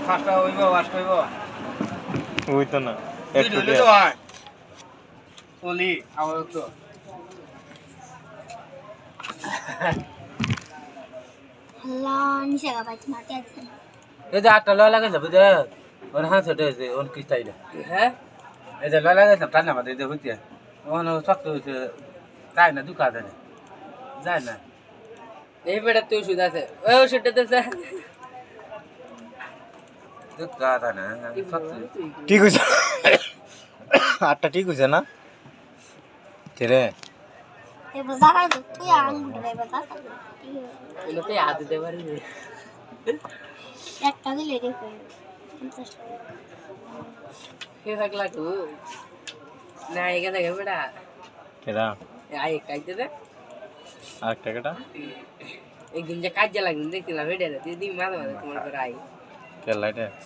5টা হইব 8টা হইব ওই তো না একটু দুই তো হয় ওলি আমার তো আল্লাহ নিচে গা পাইছি মাটি আছে এই যে 8টা লয় লাগাইছে বুঝে ওর হাত ছোট হয়েছে ওর কি চাই না হ্যাঁ এই যে লয় লাগাইছে টান না মাঝে এই যে হইতে ওখানে শক্ত হয়েছে তাই না দুকা দেয় না যায় না এই বেটা তুই ওষুধ আছে ওই ওষুধটা দিছে দুকা দেয় না শক্ত ঠিক হইছে আটটা ঠিক হইছে না তেরে এবার জায়গা তো তুই আঙ্গুর এবার জায়গা এটাতে হাত দিতে পারি একটা দিলে দেখো 50 টাকা কে থাকলা তু না এখানে দেখে বেটা কেডা আই কাইতে দে আর টাকাটা একদিন যে কাজে লাগবে দেখছিলাম হেডে দিদি মাঝে মাঝে তোমার করে আই কে লাইটে